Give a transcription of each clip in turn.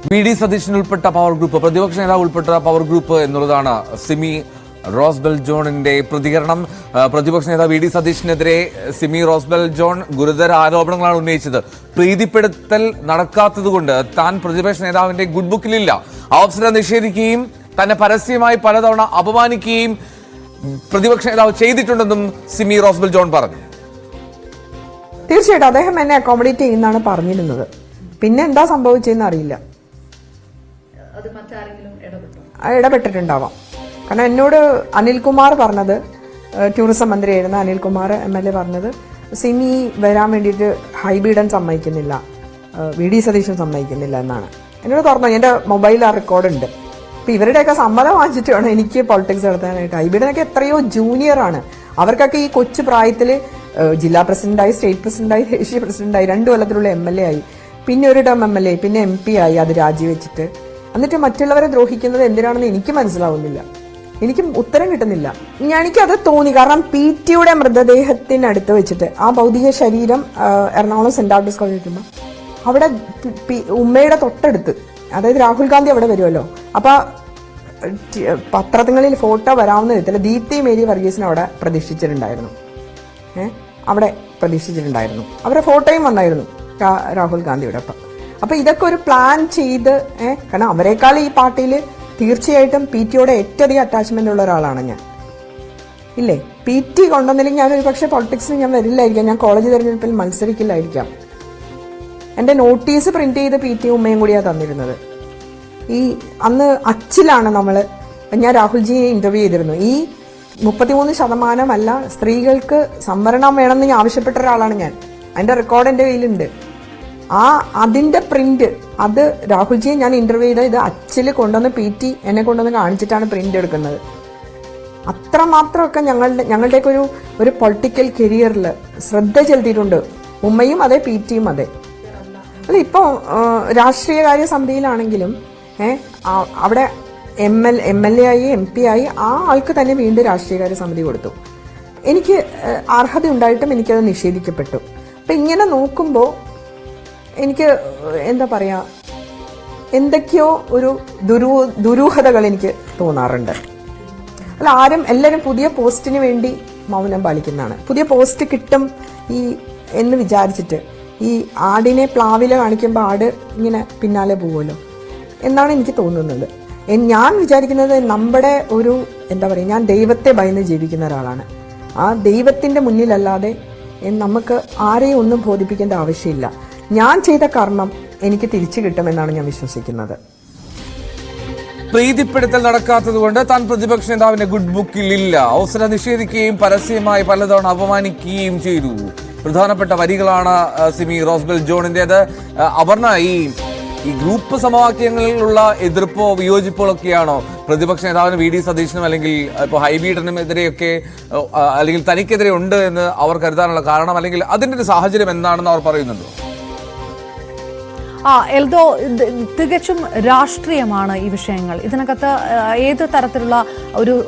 VD Satheesan ഉൾപ്പെട്ട power group, പ്രതിപക്ഷ നേതാവ് ഉൾപ്പെട്ട പവർ ഗ്രൂപ്പ് എന്നുള്ളതാണ് സിമി റോസ്ബെൽ ജോണിന്റെ പ്രതികരണം. പ്രതിപക്ഷ നേതാവ് VD സതീശനെതിരെ സിമി റോസ്ബെൽ ജോൺ ഗുരുതര ആരോപണങ്ങളാണ് ഉന്നയിച്ചത്. പ്രീതിപ്പെടുത്തൽ നടക്കാത്തതുകൊണ്ട് താൻ പ്രതിപക്ഷ നേതാവിന്റെ ഗുഡ് ബുക്കിലില്ല, അവസരം നിഷേധിക്കുകയും തന്നെ പരസ്യമായി പലതവണ അപമാനിക്കുകയും പ്രതിപക്ഷ നേതാവ് ചെയ്തിട്ടുണ്ടെന്നും സിമി റോസ്ബെൽ ജോൺ പറഞ്ഞു. തീർച്ചയായിട്ടും അദ്ദേഹം എന്നെ അക്കോമഡേറ്റ് ചെയ്യുന്നതാണ് പറഞ്ഞിരുന്നത്. പിന്നെ എന്താ സംഭവിച്ചതെന്ന് അറിയില്ല. ഇടപെട്ടിട്ടുണ്ടാവാം. കാരണം എന്നോട് അനിൽകുമാർ പറഞ്ഞത്, ടൂറിസം മന്ത്രിയായിരുന്ന അനിൽകുമാർ MLA പറഞ്ഞത്, സിമി വരാൻ വേണ്ടിയിട്ട് ഹൈബീഡൻ സമ്മതിക്കുന്നില്ല, VD സതീശൻ സമ്മതിക്കുന്നില്ല എന്നാണ്. എന്നോട് തുറന്നു, എൻ്റെ മൊബൈലിൽ ആ റെക്കോർഡുണ്ട്. അപ്പം ഇവരുടെയൊക്കെ സമ്മതം വാങ്ങിച്ചിട്ട് വേണം എനിക്ക് പൊളിറ്റിക്സ് നടത്താനായിട്ട്. ഹൈബീഡനൊക്കെ എത്രയോ ജൂനിയറാണ്. അവർക്കൊക്കെ ഈ കൊച്ചു പ്രായത്തിൽ ജില്ലാ പ്രസിഡന്റായി, സ്റ്റേറ്റ് പ്രസിഡന്റായി, ദേശീയ പ്രസിഡന്റായി, 2 കൊല്ലത്തിലുള്ള MLA ആയി, പിന്നെ ഒരു ടേം MLA, പിന്നെ MP ആയി, അത് രാജിവെച്ചിട്ട്. എന്നിട്ട് മറ്റുള്ളവരെ ദ്രോഹിക്കുന്നത് എന്തിനാണെന്ന് എനിക്ക് മനസ്സിലാവുന്നില്ല. എനിക്ക് ഉത്തരം കിട്ടുന്നില്ല. എനിക്കത് തോന്നി. കാരണം PT-യുടെ മൃതദേഹത്തിനടുത്ത് വെച്ചിട്ട് ആ ഭൗതിക ശരീരം എറണാകുളം സെന്റ് ആർട്സ് കോളേജിൽ വെക്കുമ്പോൾ അവിടെ ഉമ്മയുടെ തൊട്ടടുത്ത്, അതായത് രാഹുൽ ഗാന്ധി അവിടെ വരുമല്ലോ, അപ്പൊ പത്രങ്ങളിൽ ഫോട്ടോ വരാവുന്ന വിധത്തിൽ ദീപ്തി മേരി വർഗീസിനെ അവിടെ പ്രതീക്ഷിച്ചിട്ടുണ്ടായിരുന്നു. അവിടെ പ്രതീക്ഷിച്ചിട്ടുണ്ടായിരുന്നു. അവരുടെ ഫോട്ടോയും വന്നായിരുന്നു രാഹുൽ ഗാന്ധിയുടെ ഒപ്പം. അപ്പൊ ഇതൊക്കെ ഒരു പ്ലാൻ ചെയ്ത്, കാരണം അവരെക്കാൾ ഈ പാർട്ടിയിൽ തീർച്ചയായിട്ടും PT-യോടെ ഏറ്റവും അധികം അറ്റാച്ച്മെന്റ് ഉള്ള ഒരാളാണ് ഞാൻ. ഇല്ലേ, PT കൊണ്ടുവന്നില്ലെങ്കിൽ ഞാനൊരു പക്ഷേ പൊളിറ്റിക്സിന് ഞാൻ വരില്ലായിരിക്കാം, ഞാൻ കോളേജ് തെരഞ്ഞെടുപ്പിൽ മത്സരിക്കില്ലായിരിക്കാം. എൻ്റെ നോട്ടീസ് പ്രിന്റ് ചെയ്ത് PT ഉമ്മയും കൂടിയാണ് തന്നിരുന്നത്. ഈ അച്ചിലാണ് ഞാൻ രാഹുൽജിയെ ഇന്റർവ്യൂ ചെയ്തിരുന്നു. ഈ 33% സ്ത്രീകൾക്ക് സംവരണം വേണമെന്ന് ഞാൻ ആവശ്യപ്പെട്ട ഒരാളാണ് ഞാൻ. അതിന്റെ റെക്കോർഡ് എൻ്റെ കയ്യിലുണ്ട്. അതിന്റെ പ്രിന്റ്, അത് രാഹുൽജിയെ ഞാൻ ഇന്റർവ്യൂ ചെയ്ത ഇത് അച്ചിൽ കൊണ്ടുവന്ന് PT എന്നെ കൊണ്ടുവന്ന് കാണിച്ചിട്ടാണ് പ്രിന്റ് എടുക്കുന്നത്. അത്രമാത്രമൊക്കെ ഞങ്ങളുടെയൊക്കെ ഒരു പൊളിറ്റിക്കൽ കരിയറിൽ ശ്രദ്ധ ചെലുത്തിയിട്ടുണ്ട്. ഉമ്മയും അതെ, PT-യും അതെ. അല്ല, ഇപ്പോൾ രാഷ്ട്രീയകാര്യ സമിതിയിലാണെങ്കിലും അവിടെ MLA ആയി, MP ആയി, ആ ആൾക്ക് തന്നെ വീണ്ടും രാഷ്ട്രീയകാര്യ സമിതി കൊടുത്തു. എനിക്ക് അർഹത ഉണ്ടായിട്ടും എനിക്കത് നിഷേധിക്കപ്പെട്ടു. അപ്പം ഇങ്ങനെ നോക്കുമ്പോൾ എനിക്ക് എന്താ പറയുക, എന്തൊക്കെയോ ഒരു ദുരൂഹതകൾ എനിക്ക് തോന്നാറുണ്ട്. അല്ല, എല്ലാവരും പുതിയ പോസ്റ്റിന് വേണ്ടി മൗനം പാലിക്കുന്നതാണ്. പുതിയ പോസ്റ്റ് കിട്ടും എന്ന് വിചാരിച്ചിട്ട് ഈ ആടിനെ പ്ലാവില കാണിക്കുമ്പോൾ ആട് ഇങ്ങനെ പിന്നാലെ പോകുമല്ലോ എന്നാണ് എനിക്ക് തോന്നുന്നത്. ഞാൻ വിചാരിക്കുന്നത് നമ്മുടെ എന്താ പറയുക, ഞാൻ ദൈവത്തെ ഭയന്ന് ജീവിക്കുന്ന ഒരാളാണ്. ആ ദൈവത്തിൻ്റെ മുന്നിലല്ലാതെ നമുക്ക് ആരെയും ഒന്നും ബോധിപ്പിക്കേണ്ട ആവശ്യമില്ല. ഞാൻ ചെയ്ത കർമ്മം എനിക്ക് തിരിച്ചു കിട്ടുമെന്നാണ് ഞാൻ വിശ്വസിക്കുന്നത്. പ്രീതിപ്പെടുത്തൽ നടക്കാത്തതുകൊണ്ട് താൻ പ്രതിപക്ഷ നേതാവിന്റെ ഗുഡ് ബുക്കിലില്ല, അവസരം നിഷേധിക്കുകയും പരസ്യമായി പലതവണ അപമാനിക്കുകയും ചെയ്തു. പ്രധാനപ്പെട്ട വരികളാണ് സിമി റോസ്ബെൽ ജോണിന്റേത്. അപർണ, ഈ ഗ്രൂപ്പ് സമവാക്യങ്ങളിലുള്ള എതിർപ്പോ വിയോജിപ്പുകളൊക്കെയാണോ പ്രതിപക്ഷ നേതാവിന് VD സതീശനും അല്ലെങ്കിൽ ഇപ്പോൾ ഹൈബീഡനും എതിരെയൊക്കെ, അല്ലെങ്കിൽ തനിക്കെതിരെ ഉണ്ട് എന്ന് അവർ കരുതാനുള്ള കാരണം, അല്ലെങ്കിൽ അതിൻ്റെ ഒരു സാഹചര്യം എന്താണെന്ന് അവർ പറയുന്നുണ്ടോ? എൽദോ, തികച്ചും രാഷ്ട്രീയമാണ് ഈ വിഷയങ്ങൾ. ഇതിനകത്ത് ഏത് തരത്തിലുള്ള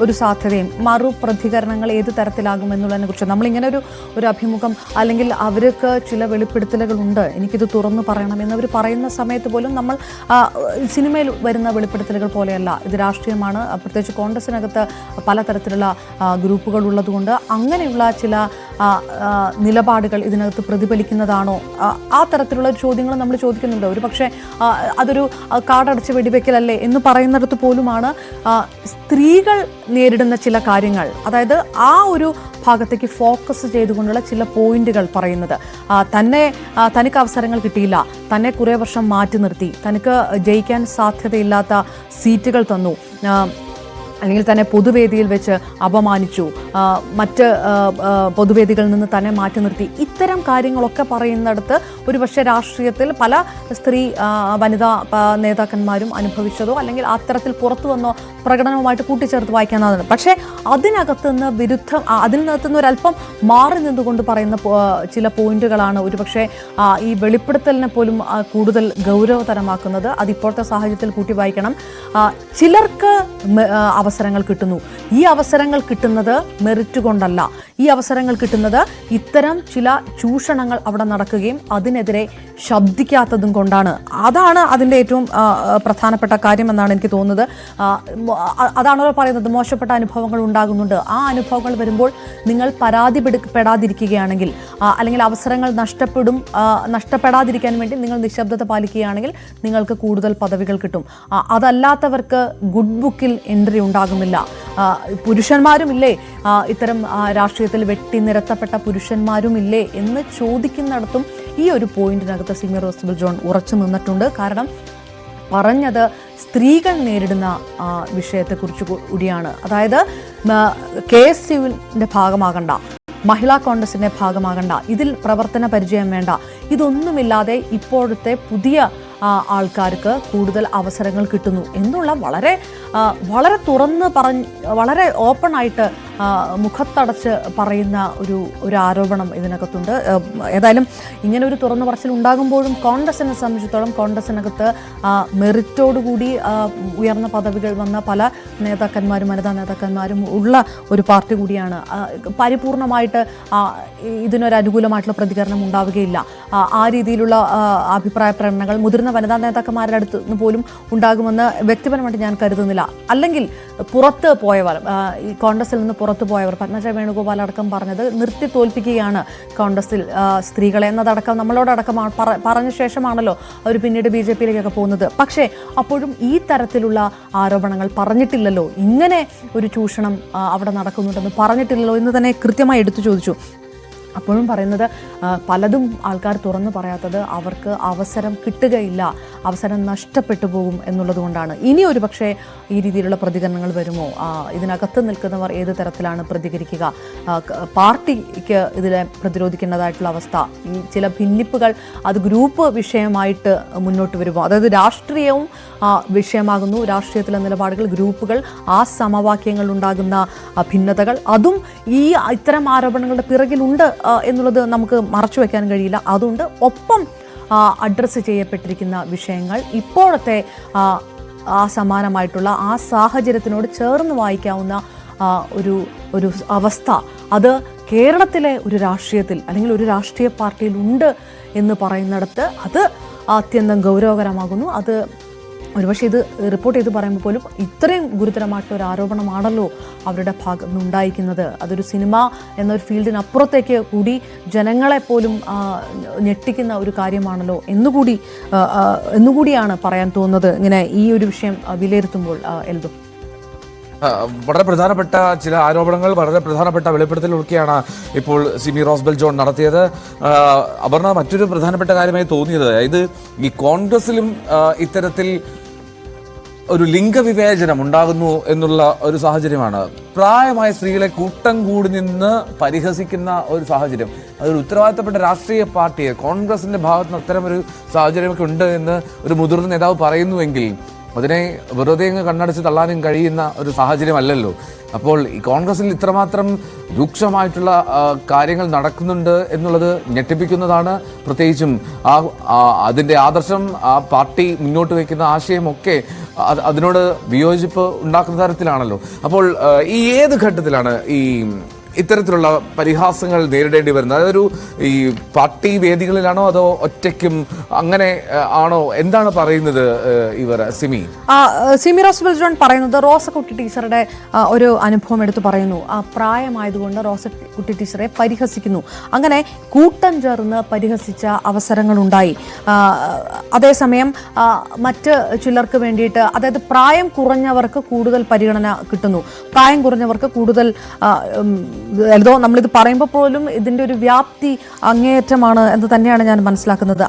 ഒരു സാധ്യതയും മറുപ്രതികരണങ്ങൾ ഏത് തരത്തിലാകുമെന്നുള്ളതിനെ കുറിച്ച് നമ്മളിങ്ങനെ ഒരു അഭിമുഖം, അല്ലെങ്കിൽ അവർക്ക് ചില വെളിപ്പെടുത്തലുകളുണ്ട്, എനിക്കിത് തുറന്നു പറയണമെന്ന് അവർ പറയുന്ന സമയത്ത് പോലും നമ്മൾ സിനിമയിൽ വരുന്ന വെളിപ്പെടുത്തലുകൾ പോലെയല്ല, ഇത് രാഷ്ട്രീയമാണ്. പ്രത്യേകിച്ച് കോൺഗ്രസിനകത്ത് പലതരത്തിലുള്ള ഗ്രൂപ്പുകൾ ഉള്ളതുകൊണ്ട് അങ്ങനെയുള്ള ചില നിലപാടുകൾ ഇതിനകത്ത് പ്രതിഫലിക്കുന്നതാണോ, ആ തരത്തിലുള്ള ചോദ്യങ്ങൾ നമ്മൾ ചോദിക്കുന്നുണ്ട്. ഒരു പക്ഷേ അതൊരു കാടടച്ച് വെടിവെക്കലല്ലേ എന്ന് പറയുന്നിടത്ത് പോലുമാണ് സ്ത്രീകൾ നേരിടുന്ന ചില കാര്യങ്ങൾ, അതായത് ആ ഒരു ഭാഗത്തേക്ക് ഫോക്കസ് ചെയ്തുകൊണ്ടുള്ള ചില പോയിന്റുകൾ പറയുന്നത്. തനിക്ക് അവസരങ്ങൾ കിട്ടിയില്ല, തന്നെ കുറേ വർഷം മാറ്റി നിർത്തി, തനിക്ക് ജയിക്കാൻ സാധ്യതയില്ലാത്ത സീറ്റുകൾ തന്നു, അല്ലെങ്കിൽ തന്നെ പൊതുവേദിയിൽ വെച്ച് അപമാനിച്ചു, മറ്റ് പൊതുവേദികളിൽ നിന്ന് തന്നെ മാറ്റി നിർത്തി, ഇത്തരം കാര്യങ്ങളൊക്കെ പറയുന്നിടത്ത് ഒരുപക്ഷെ രാഷ്ട്രീയത്തിൽ പല സ്ത്രീ വനിതാ നേതാക്കന്മാരും അനുഭവിച്ചതോ അല്ലെങ്കിൽ അത്തരത്തിൽ പുറത്തു വന്നോ പ്രകടനവുമായിട്ട് കൂട്ടിച്ചേർത്ത് വായിക്കാവുന്നതാണ്. പക്ഷേ അതിൽ നിന്നകത്തുന്ന ഒരല്പം മാറി നിന്നുകൊണ്ട് പറയുന്ന ചില പോയിന്റുകളാണ് ഒരുപക്ഷെ ഈ വെളിപ്പെടുത്തലിനെ പോലും കൂടുതൽ ഗൗരവതരമാക്കുന്നത്. അതിപ്പോഴത്തെ സാഹചര്യത്തിൽ കൂട്ടി വായിക്കണം. ചിലർക്ക് അവസരങ്ങൾ കിട്ടുന്നു. ഈ അവസരങ്ങൾ കിട്ടുന്നത് മെറിറ്റ് കൊണ്ടല്ല. ഈ അവസരങ്ങൾ കിട്ടുന്നത് ഇത്തരം ചില ചൂഷണങ്ങൾ അവിടെ നടക്കുകയും അതിനെതിരെ ശബ്ദിക്കാത്തതും കൊണ്ടാണ്. അതാണ് അതിൻ്റെ ഏറ്റവും പ്രധാനപ്പെട്ട കാര്യം എന്നാണ് എനിക്ക് തോന്നുന്നത്. അതാണല്ലോ പറയുന്നത്, മോശപ്പെട്ട അനുഭവങ്ങൾ ഉണ്ടാകുന്നുണ്ട്. ആ അനുഭവങ്ങൾ വരുമ്പോൾ നിങ്ങൾ പരാതിപ്പെടാതിരിക്കുകയാണെങ്കിൽ, അല്ലെങ്കിൽ അവസരങ്ങൾ നഷ്ടപ്പെടാതിരിക്കാൻ വേണ്ടി നിങ്ങൾ നിശബ്ദത പാലിക്കുകയാണെങ്കിൽ നിങ്ങൾക്ക് കൂടുതൽ പദവികൾ കിട്ടും. അതല്ലാത്തവർക്ക് ഗുഡ് ബുക്കിൽ എൻട്രി ഉണ്ടാകുന്നില്ല. പുരുഷന്മാരുമില്ലേ ഇത്തരം രാഷ്ട്രീയത്തിൽ വെട്ടിനിരത്തപ്പെട്ട പുരുഷന്മാരുമില്ലേ എന്ന് ചോദിക്കുന്നിടത്തും ഈ ഒരു പോയിന്റിനകത്ത് സിമി റോസ്ബൽ ജോൺ ഉറച്ചു നിന്നിട്ടുണ്ട്. കാരണം പറഞ്ഞത് സ്ത്രീകൾ നേരിടുന്ന വിഷയത്തെക്കുറിച്ച് കൂടിയാണ്. അതായത് KSUവിൻ്റെ ഭാഗമാകണ്ട, മഹിളാ കോൺഗ്രസിൻ്റെ ഭാഗമാകണ്ട, ഇതിൽ പ്രവർത്തന പരിചയം വേണ്ട, ഇതൊന്നുമില്ലാതെ ഇപ്പോഴത്തെ പുതിയ ആൾക്കാർക്ക് കൂടുതൽ അവസരങ്ങൾ കിട്ടുന്നു എന്നുള്ള വളരെ തുറന്ന് വളരെ ഓപ്പണായിട്ട് മുഖത്തടച്ച് പറയുന്ന ഒരു ആരോപണം ഇതിനകത്തുണ്ട്. ഏതായാലും ഇങ്ങനെ ഒരു തുറന്നു പറച്ചിൽ ഉണ്ടാകുമ്പോഴും കോൺഗ്രസിനെ സംബന്ധിച്ചിടത്തോളം കോൺഗ്രസിനകത്ത് മെറിറ്റോടുകൂടി ഉയർന്ന പദവികൾ വന്ന പല നേതാക്കന്മാരും വനിതാ നേതാക്കന്മാരും ഉള്ള ഒരു പാർട്ടി കൂടിയാണ്. പരിപൂർണമായിട്ട് ഇതിനൊരു അനുകൂലമായിട്ടുള്ള പ്രതികരണം ഉണ്ടാവുകയില്ല. ആ രീതിയിലുള്ള അഭിപ്രായ പ്രകടനങ്ങൾ മുതിർന്ന വനിതാ നേതാക്കന്മാരുടെ അടുത്ത് നിന്ന് പോലും ഉണ്ടാകുമെന്ന് വ്യക്തിപരമായിട്ട് ഞാൻ കരുതുന്നില്ല. അല്ലെങ്കിൽ പുറത്ത് പോയവർ, ഈ കോൺഗ്രസിൽ നിന്ന് പുറത്തു പോയവർ, പത്മജ വേണുഗോപാൽ അടക്കം പറഞ്ഞത് നിർത്തി തോൽപ്പിക്കുകയാണ് കോൺഗ്രസിൽ സ്ത്രീകളെ എന്നതടക്കം നമ്മളോടക്കം പറഞ്ഞ ശേഷമാണല്ലോ അവർ പിന്നീട് BJPയിലേക്കൊക്കെ പോകുന്നത്. പക്ഷേ അപ്പോഴും ഈ തരത്തിലുള്ള ആരോപണങ്ങൾ പറഞ്ഞിട്ടില്ലല്ലോ, ഇങ്ങനെ ഒരു ചൂഷണം അവിടെ നടക്കുന്നുണ്ടെന്ന് പറഞ്ഞിട്ടില്ലല്ലോ എന്ന് തന്നെ കൃത്യമായി എടുത്തു ചോദിച്ചു. അപ്പോഴും പറയുന്നത് പലതും ആൾക്കാർ തുറന്നു പറയാത്തത് അവർക്ക് അവസരം കിട്ടുകയില്ല, അവസരം നഷ്ടപ്പെട്ടു പോകും എന്നുള്ളത് കൊണ്ടാണ്. ഇനി ഒരു പക്ഷേ ഈ രീതിയിലുള്ള പ്രതികരണങ്ങൾ വരുമോ? ഇതിനകത്ത് നിൽക്കുന്നവർ ഏത് തരത്തിലാണ് പ്രതികരിക്കുക? പാർട്ടിക്ക് ഇതിനെ പ്രതിരോധിക്കേണ്ടതായിട്ടുള്ള അവസ്ഥ, ഈ ചില ഭിന്നിപ്പുകൾ അത് ഗ്രൂപ്പ് വിഷയമായിട്ട് മുന്നോട്ട് വരുമോ? അതായത് രാഷ്ട്രീയവും വിഷയമാകുന്നു, രാഷ്ട്രീയത്തിലെ നിലപാടുകൾ, ഗ്രൂപ്പുകൾ, ആ സമവാക്യങ്ങൾ ഉണ്ടാകുന്ന ഭിന്നതകൾ, അതും ഈ ഇത്തരം ആരോപണങ്ങളുടെ പിറകിലുണ്ട് എന്നുള്ളത് നമുക്ക് മറച്ചു വയ്ക്കാൻ കഴിയില്ല. അതുകൊണ്ട് ഒപ്പം അഡ്രസ്സ് ചെയ്യപ്പെട്ടിരിക്കുന്ന വിഷയങ്ങൾ ഇപ്പോഴത്തെ സമാനമായിട്ടുള്ള ആ സാഹചര്യത്തിനോട് ചേർന്ന് വായിക്കാവുന്ന ഒരു അവസ്ഥ അത് കേരളത്തിലെ ഒരു രാഷ്ട്രീയത്തിൽ അല്ലെങ്കിൽ ഒരു രാഷ്ട്രീയ പാർട്ടിയിൽ ഉണ്ട് എന്ന് പറയുന്നിടത്ത് അത് അത്യന്തം ഗൗരവകരമാകുന്നു. അത് ഒരുപക്ഷെ ഇത് റിപ്പോർട്ട് ചെയ്ത് പറയുമ്പോൾ പോലും ഇത്രയും ഗുരുതരമായിട്ടുള്ള ഒരു ആരോപണമാണല്ലോ അവരുടെ ഭാഗത്ത് നിന്നുണ്ടായിരിക്കുന്നത്. അതൊരു സിനിമ എന്നൊരു ഫീൽഡിനപ്പുറത്തേക്ക് കൂടി ജനങ്ങളെ പോലും ഞെട്ടിക്കുന്ന ഒരു കാര്യമാണല്ലോ എന്നുകൂടിയാണ് പറയാൻ തോന്നുന്നത് ഇങ്ങനെ ഈ ഒരു വിഷയം വിലയിരുത്തുമ്പോൾ. എൽദോ, വളരെ പ്രധാനപ്പെട്ട ചില ആരോപണങ്ങൾ, വളരെ പ്രധാനപ്പെട്ട വെളിപ്പെടുത്തലുകളൊക്കെയാണ് ഇപ്പോൾ സിമി റോസ്ബൽ ജോൺ നടത്തിയത്. അപർണ, മറ്റൊരു പ്രധാനപ്പെട്ട കാര്യമായി തോന്നിയത്, അതായത് ഈ കോൺഗ്രസിലും ഇത്തരത്തിൽ ഒരു ലിംഗവിവേചനം ഉണ്ടാകുന്നു എന്നുള്ള ഒരു സാഹചര്യമാണ്. പ്രായമായ സ്ത്രീകളെ കൂട്ടം കൂടി നിന്ന് പരിഹസിക്കുന്ന ഒരു സാഹചര്യം, അതൊരു ഉത്തരവാദിത്തപ്പെട്ട രാഷ്ട്രീയ പാർട്ടിയെ കോൺഗ്രസിന്റെ ഭാഗത്ത് നിന്ന് അത്തരമൊരു സാഹചര്യമൊക്കെ ഉണ്ട് എന്ന് ഒരു മുതിർന്ന നേതാവ് പറയുന്നുവെങ്കിൽ അതിനെ വെറുതെ അങ്ങ് കണ്ണടച്ച് തള്ളാനും കഴിയുന്ന ഒരു സാഹചര്യമല്ലല്ലോ. അപ്പോൾ ഈ കോൺഗ്രസിൽ ഇത്രമാത്രം രൂക്ഷമായിട്ടുള്ള കാര്യങ്ങൾ നടക്കുന്നുണ്ട് എന്നുള്ളത് ഞെട്ടിപ്പിക്കുന്നതാണ്. പ്രത്യേകിച്ചും അതിൻ്റെ ആദർശം, ആ പാർട്ടി മുന്നോട്ട് വയ്ക്കുന്ന ആശയമൊക്കെ അതിനോട് വിയോജിപ്പ് ഉണ്ടാക്കുന്ന തരത്തിലാണല്ലോ. അപ്പോൾ ഈ ഏത് ഘട്ടത്തിലാണ് ഈ ഇത്തരത്തിലുള്ള പരിഹാസങ്ങൾ നേരിടേണ്ടി വരുന്നത്? അതൊരു ഈ പാർട്ടി വേദികളിലാണോ അതോ ഒറ്റയ്ക്കും അങ്ങനെ ആണോ? എന്താണ് പറയുന്നത് ഇവർ? സിമി റോസ്ബൽ ജോൺ പറയുന്നത് റോസക്കുട്ടി ടീച്ചറുടെ ഒരു അനുഭവം എടുത്തു പറയുന്നു. പ്രായമായതുകൊണ്ട് റോസക്കുട്ടി ടീച്ചറെ പരിഹസിക്കുന്നു. അങ്ങനെ കൂട്ടം ചേർന്ന് പരിഹസിച്ച അവസരങ്ങളുണ്ടായി. അതേസമയം മറ്റ് ചിലർക്ക് വേണ്ടിയിട്ട്, അതായത് പ്രായം കുറഞ്ഞവർക്ക് കൂടുതൽ പരിഗണന കിട്ടുന്നു, പ്രായം കുറഞ്ഞവർക്ക് കൂടുതൽ എൽദോ, നമ്മളിത് പറയുമ്പോൾ പോലും ഇതിൻ്റെ ഒരു വ്യാപ്തി അങ്ങേയറ്റമാണ് എന്ന് തന്നെയാണ് ഞാൻ മനസ്സിലാക്കുന്നത്.